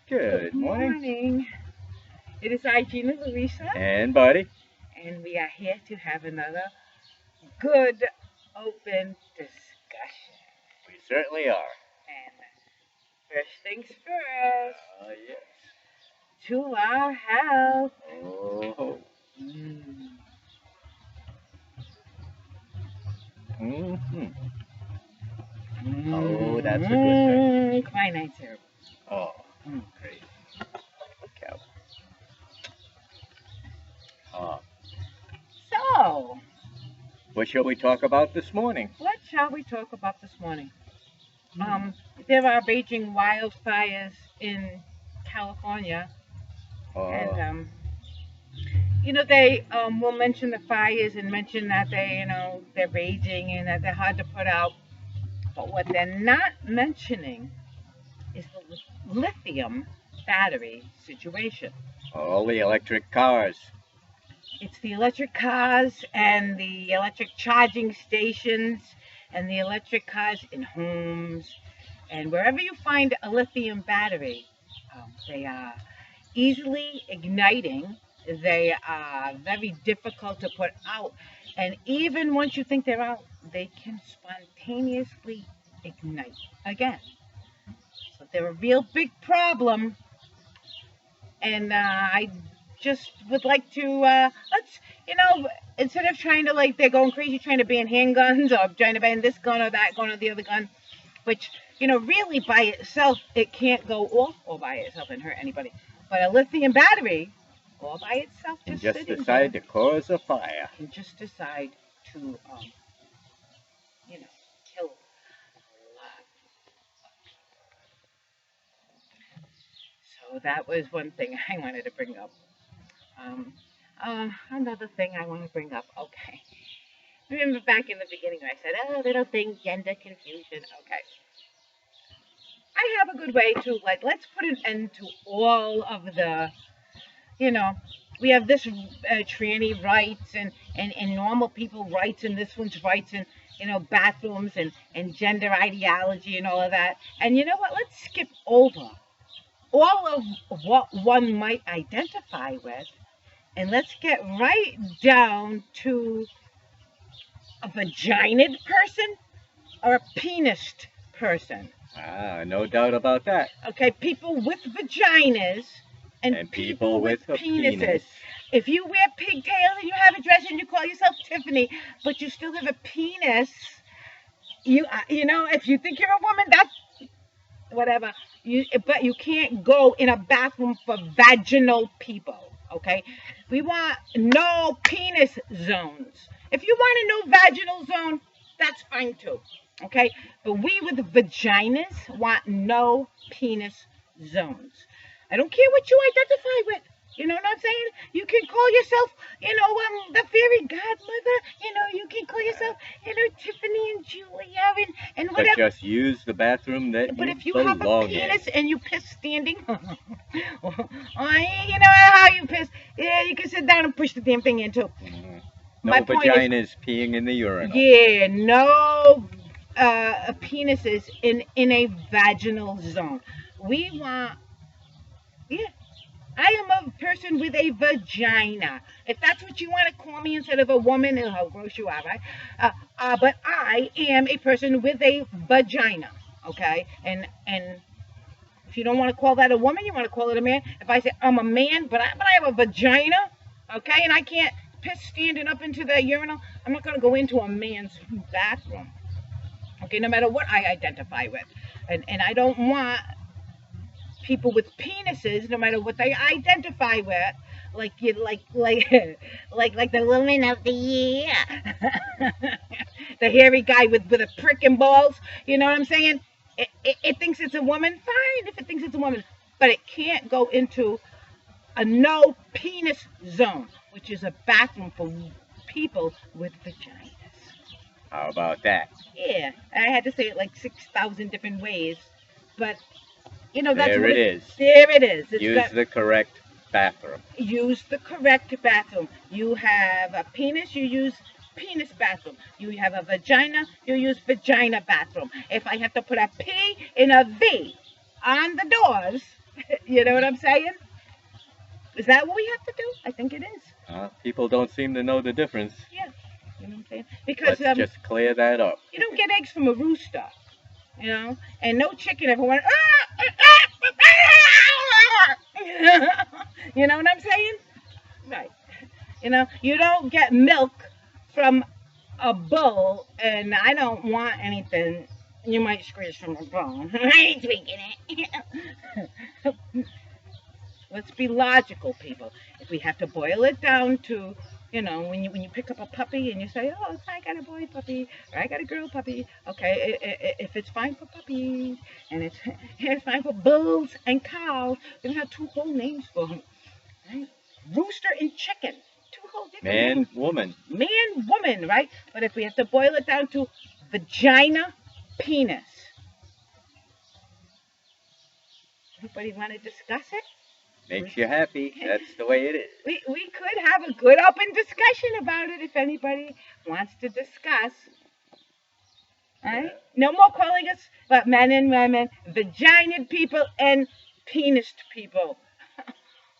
Good morning. Morning. It is I, Gina Louisa, And Buddy. and we are here to have another good, open discussion. We certainly are. And first things first, Yes. to our health. Oh. Mm. Mm-hmm. Oh, that's a good thing. Quinine syrup. Oh, great. Cow. Uh, So, what shall we talk about this morning? what shall we talk about this morning? There are raging wildfires in California, and they will mention the fires and mention that they're raging and that they're hard to put out. But what they're not mentioning is the lithium battery situation. all the electric cars. It's the electric cars and the electric charging stations and the electric cars in homes and wherever you find a lithium battery. They are easily igniting. They are very difficult to put out. And even once you think they're out, they can spontaneously ignite again. So they're a real big problem. And I just would like to, instead of trying to, they're going crazy trying to ban handguns or trying to ban this gun or that gun or the other gun, which, really by itself, it can't go off all by itself and hurt anybody. But a lithium battery, all by itself, And just just sitting decide there, to cause a fire. can just decide to, kill a lot. So that was one thing I wanted to bring up. Another thing I want to bring up. Okay. Remember back in the beginning when I said, oh, little thing, gender confusion. Okay. I have a good way to, let's put an end to all of the, we have this tranny rights and normal people rights and this one's rights and, bathrooms and gender ideology and all of that. And you know what? Let's skip over all of what one might identify with. And let's get right down to a vaginid person or a penised person. No doubt about that. Okay, people with vaginas and people with penises. penis. If you wear pigtails and you have a dress and you call yourself Tiffany, but you still have a penis, if you think you're a woman, that's whatever. But you can't go in a bathroom for vaginal people. Okay, we want no penis zones. If you want a no vaginal zone, that's fine too. Okay, but we with vaginas want no penis zones. I don't care what you identify with. You know what I'm saying? You can call yourself, the fairy godmother. You can call yourself, Tiffany and Julia and But whatever. just use the bathroom that But you if you have a belong penis in. and you piss standing, you know how you piss. Yeah, you can sit down and push the damn thing in too. Mhm. My No point vaginas peeing in the urinal. Yeah, no penises in a vaginal zone. We want, yeah. I am a person with a vagina. If that's what you want to call me instead of a woman, and how gross you are, right? But I am a person with a vagina, okay? And if you don't want to call that a woman, you want to call it a man. If I say I'm a man, but I have a vagina, okay, and I can't piss standing up into the urinal, I'm not going to go into a man's bathroom, okay, no matter what I identify with. And I don't want people with penises, no matter what they identify with, like the woman of the year, the hairy guy with a prick and balls. You know what I'm saying? It thinks it's a woman. Fine, if it thinks it's a woman, but it can't go into a no penis zone, which is a bathroom for people with vaginas. How about that? Yeah, I had to say it like 6,000 different ways, but that's There what it is. There it is. Use the correct bathroom. Use the correct bathroom. You have a penis, you use penis bathroom. You have a vagina, you use vagina bathroom. If I have to put a P and a V on the doors, You know what I'm saying? Is that what we have to do? I think it is. People don't seem to know the difference. Yeah. You know what I'm saying? Because Let's just clear that up. you don't get eggs from a rooster, you know, and no chicken ever went. You know what I'm saying? Right. You know, you don't get milk from a bull, and I don't want anything. You might squeeze from a bone. I ain't drinking it. Let's be logical, people. If we have to boil it down to, you know, when you pick up a puppy and you say, oh, I got a boy puppy or I got a girl puppy, okay, if it's fine for puppies and it's fine for bulls and cows, we have two whole names for them, right? Rooster and chicken, two whole different Man, names. woman. Man, woman, right? But if we have to boil it down to vagina, penis, everybody want to discuss it? Makes you happy. That's the way it is. We could have a good open discussion about it if anybody wants to discuss. All right? No more calling us but men and women, vagina people and penis people.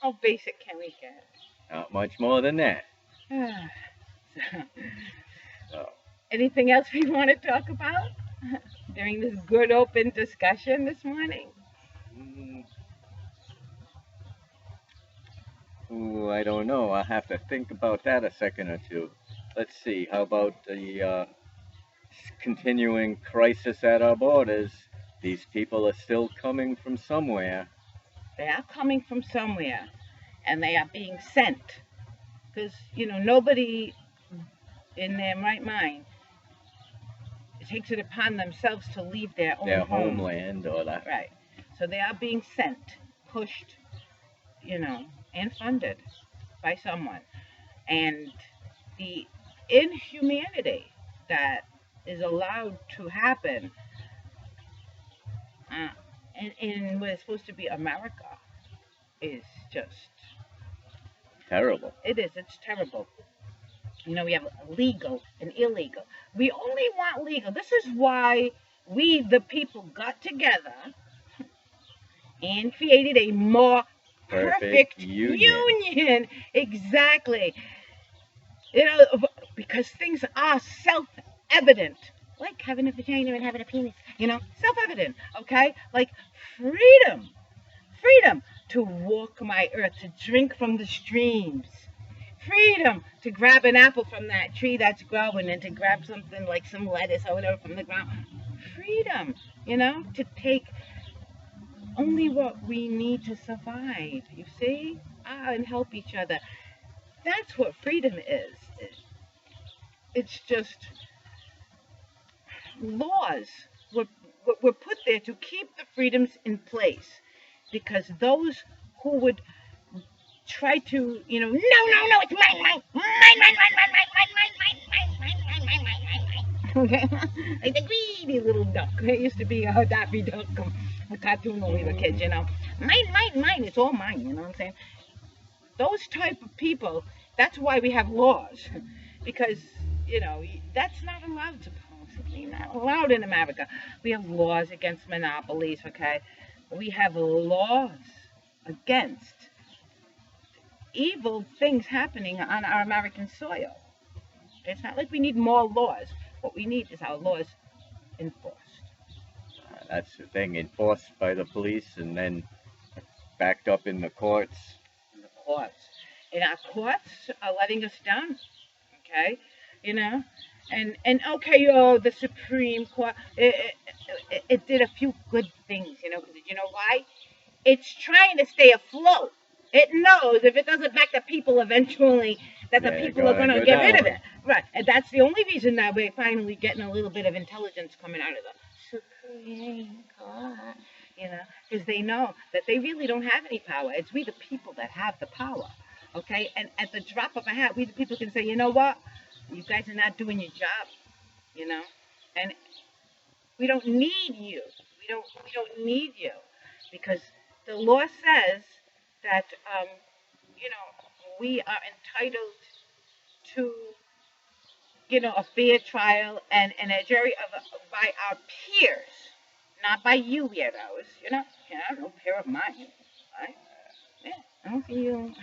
How basic can we get? Not much more than that. So, Anything else we want to talk about during this good open discussion this morning? ooh, I don't know. I'll have to think about that a second or two. Let's see. How about the continuing crisis at our borders? These people are still coming from somewhere. They are coming from somewhere and they are being sent. Because, you know, nobody in their right mind takes it upon themselves to leave their own Their home. homeland or that. Right. So they are being sent, pushed, you know, and funded by someone. And the inhumanity that is allowed to happen in what is supposed to be America is just Terrible. it is. It's terrible. You know, we have legal and illegal. We only want legal. This is why we, the people, got together and created a more perfect union. Exactly. You know, because things are self-evident. Like having a vagina and having a penis. You know, self-evident. Okay? Like freedom. Freedom to walk my earth, to drink from the streams. Freedom to grab an apple from that tree that's growing and to grab something like some lettuce or whatever from the ground. Freedom, you know, to take only what we need to survive, you see? And help each other. That's what freedom is. It's just laws were put there to keep the freedoms in place because those who would try to, you know, no, it's mine, okay? Like the greedy little duck. It used to be a Daffy Duck, a cartoon when we were kids, you know. Mine, it's all mine, you know what I'm saying? Those type of people, that's why we have laws. Because, you know, that's not allowed to possibly, not allowed in America. We have laws against monopolies, okay? We have laws against evil things happening on our American soil. It's not like we need more laws. What we need is our laws enforced. That's the thing, enforced by the police and then backed up in the courts. In the courts. And our courts are letting us down. Okay? You know? And okay, the Supreme Court, it did a few good things, you know, because you know why? It's trying to stay afloat. It knows if it doesn't back the people eventually, that the people are going to get rid of it. Right. And that's the only reason that we're finally getting a little bit of intelligence coming out of the Supreme Court. You know, because they know that they really don't have any power. It's we the people that have the power. Okay? And at the drop of a hat, we the people can say, you know what? You guys are not doing your job. You know? And we don't need you. We don't need you. Because the law says that, you know, we are entitled to, you know, a fair trial and a jury by our peers, not by you weirdos, you know, no peer of mine. Right? Yeah. I don't see you.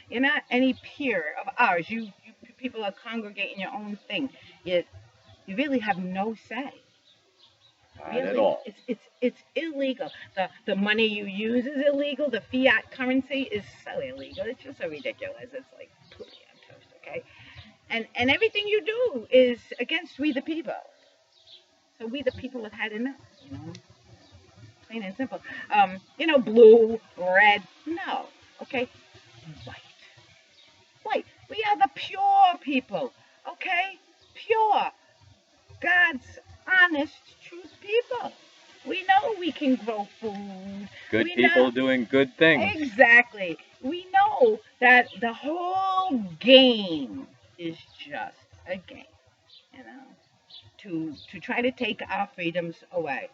You're not any peer of ours. You people are congregating your own thing. You really have no say. Not at Really, all. it's illegal. The money you use is illegal. The fiat currency is so illegal. It's just so ridiculous. It's like poopy on toast, okay? And everything you do is against we the people. So we the people have had enough, you know, plain and simple. Blue, red, no, okay, white, white. We are the pure people, okay, pure. God's honest, truth people. We know we can grow food. Good We people know doing good things. exactly. We know that the whole game is just a game, you know, to try to take our freedoms away.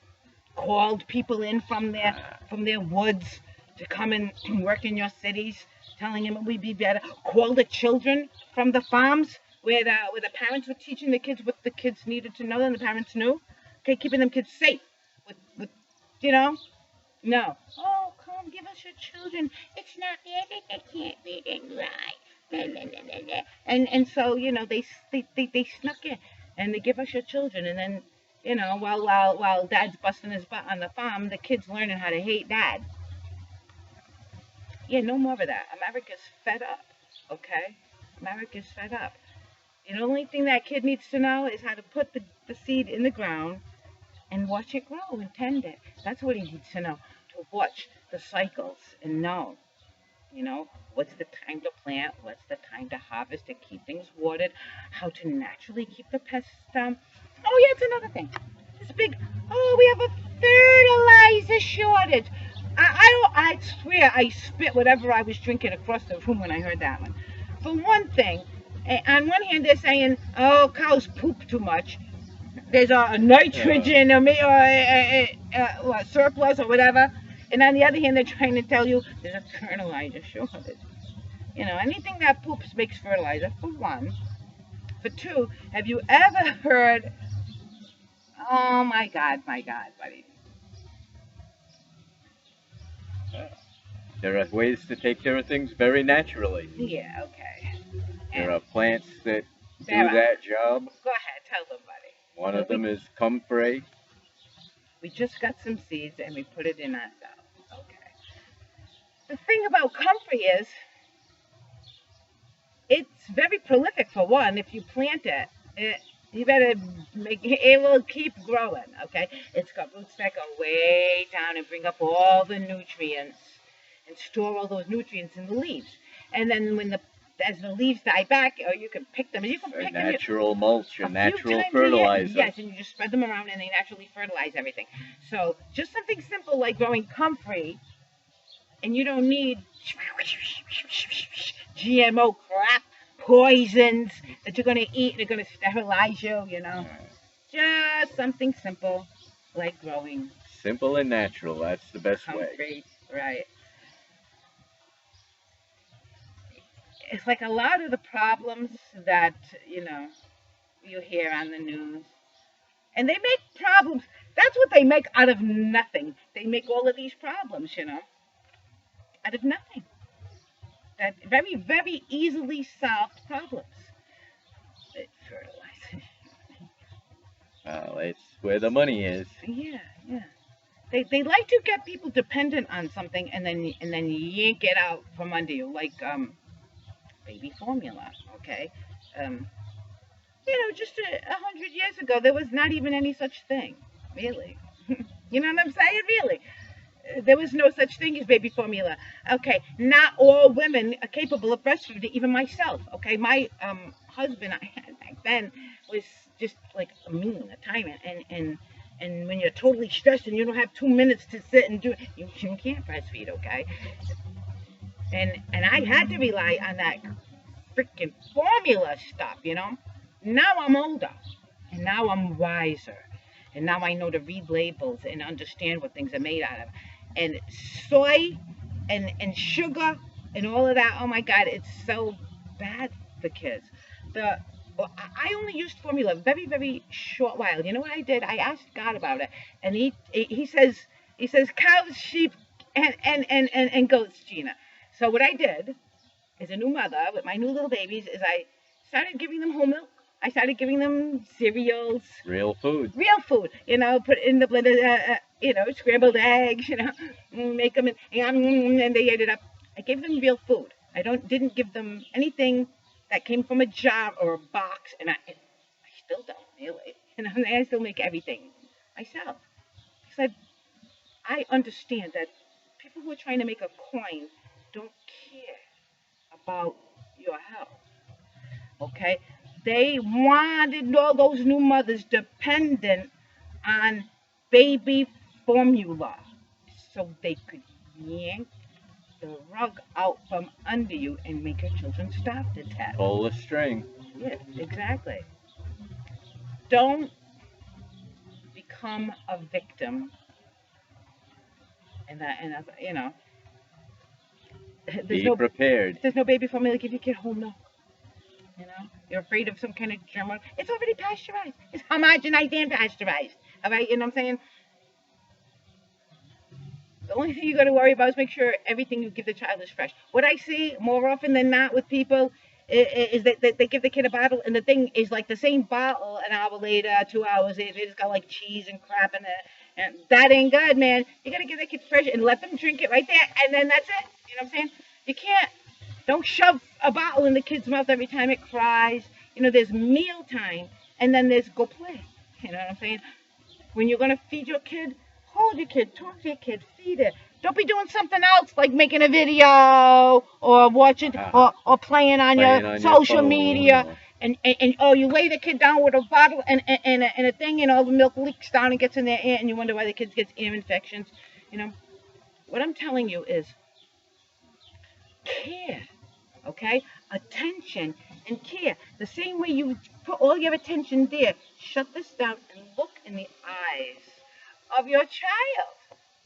Called people in from their woods to come and work in your cities, telling them it would be better. Call the children from the farms where the parents were teaching the kids what the kids needed to know and the parents knew. Okay, keeping them kids safe with you know. No. Oh, come give us your children. It's not fair that they can't read and write. Blah, blah, blah, blah, blah. And so they snuck in and they give us your children and then while dad's busting his butt on the farm, the kids learning how to hate dad. Yeah, no more of that. America's fed up. Okay, America's fed up. The only thing that kid needs to know is how to put the seed in the ground and watch it grow and tend it. That's what he needs to know, to watch the cycles and know, what's the time to plant, what's the time to harvest, to keep things watered, how to naturally keep the pests down. Oh, yeah, it's another thing. This big, we have a fertilizer shortage. I swear I spit whatever I was drinking across the room when I heard that one. For one thing, on one hand, they're saying, oh, cows poop too much. There's a nitrogen or surplus or whatever. And on the other hand, they're trying to tell you there's a fertilizer shortage. Anything that poops makes fertilizer, for one. For two, have you ever heard, oh my God, buddy. There are ways to take care of things very naturally. Yeah, okay. There are plants that do There are. that job. Go ahead, tell them, buddy. One of them is comfrey. We just got some seeds and we put it in ourselves. Okay. The thing about comfrey is it's very prolific for one. If you plant it, you better it will keep growing, okay? It's got roots that go way down and bring up all the nutrients and store all those nutrients in the leaves. And then as the leaves die back, or you can pick them. You can pick them. Natural mulch, a few natural times fertilizer. A year. Yes, and you just spread them around and they naturally fertilize everything. So just something simple like growing comfrey, and you don't need GMO crap, poisons that you're going to eat and they're going to sterilize you, Just something simple like growing Simple and natural, that's the best way. comfrey, right? It's like a lot of the problems that, you hear on the news. And they make problems. That's what they make out of nothing. They make all of these problems, out of nothing. That very, very easily solved problems. Fertilizer. Well, it's where the money is. Yeah. They like to get people dependent on something and then yank it out from under you, like baby formula, okay? Just 100 years ago, there was not even any such thing, really. You know what I'm saying? Really. There was no such thing as baby formula. Okay, not all women are capable of breastfeeding, even myself, okay? My husband I had back then was just like a time, and when you're totally stressed and you don't have 2 minutes to sit and do it, you can't breastfeed, okay? And I had to rely on that freaking formula stuff, Now I'm older, and now I'm wiser, and now I know to read labels and understand what things are made out of. And soy and sugar and all of that, oh my God, it's so bad for kids. I only used formula a very, very short while. You know what I did? I asked God about it, and he says cows, sheep, and goats, Gina. So what I did as a new mother with my new little babies is I started giving them whole milk. I started giving them cereals, Real food. real food. Put it in the blender. Scrambled eggs. Make them and they ate it up. I gave them real food. I didn't give them anything that came from a jar or a box, and I still don't really. I still make everything myself. Because I understand that people who are trying to make a coin don't care about your health. Okay? They wanted all those new mothers dependent on baby formula so they could yank the rug out from under you and make your children starve to death. Pull the string. Yes, exactly. Don't become a victim. And Be prepared. there's no baby formula. Give your kid whole milk. You're afraid of some kind of germ. It's already pasteurized. It's homogenized and pasteurized. All right, you know what I'm saying? The only thing you got to worry about is make sure everything you give the child is fresh. What I see more often than not with people is that they give the kid a bottle, and the thing is like the same bottle an hour later, 2 hours later. It's got like cheese and crap in it. And that ain't good, man. You got to give the kid fresh and let them drink it right there, and then that's it. You know what I'm saying? You can't. Don't shove a bottle in the kid's mouth every time it cries. There's meal time, and then there's go play. You know what I'm saying? When you're going to feed your kid, hold your kid, talk to your kid, feed it. Don't be doing something else like making a video or watching or playing on your social media. And you lay the kid down with a bottle and a thing, and all the milk leaks down and gets in their ear, and you wonder why the kid gets ear infections. What I'm telling you is care. Okay? Attention and care. The same way you put all your attention there, shut this down and look in the eyes of your child.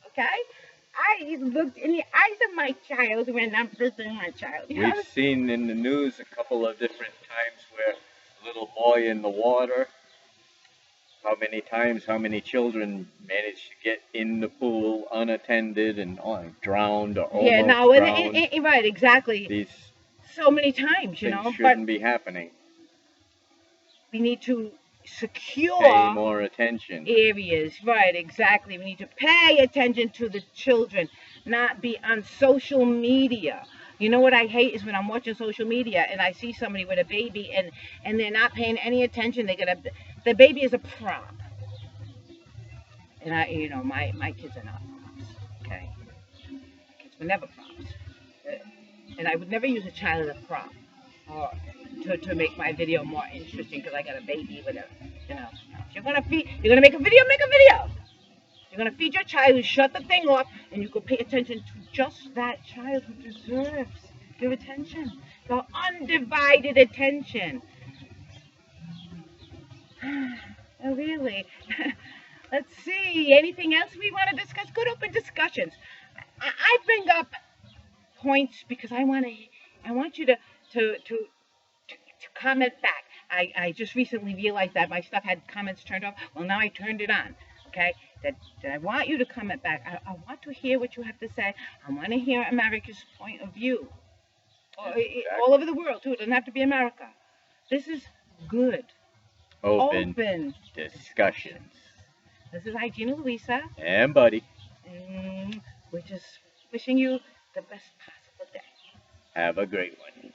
Okay? I looked in the eyes of my child when I'm visiting my child. We've seen in the news a couple of different times where a little boy in the water, how many children managed to get in the pool unattended and drowned or almost drowned. Right, exactly. These so many times, things shouldn't be happening. We need to secure pay more attention areas. Right, exactly. We need to pay attention to the children, not be on social media. You know what I hate is when I'm watching social media and I see somebody with a baby and they're not paying any attention. The baby is a prop. And my kids are not props. Okay, my kids were never props. And I would never use a child as a prop or to make my video more interesting because I got a baby with a, if you're gonna make a video, make a video. You're gonna feed your child, you shut the thing off, and you go pay attention to just that child who deserves your attention, your undivided attention. Oh, really? Let's see. Anything else we want to discuss? Good open discussions. I bring up points because I want you to comment back. I just recently realized that my stuff had comments turned off. Well, now I turned it on. Okay, that I want you to comment back. I want to hear what you have to say. I want to hear America's point of view. Exactly. All over the world too. It doesn't have to be America. This is good. Open discussions. This is Gina Louisa. And Buddy. We're just wishing you the best possible day. Have a great one.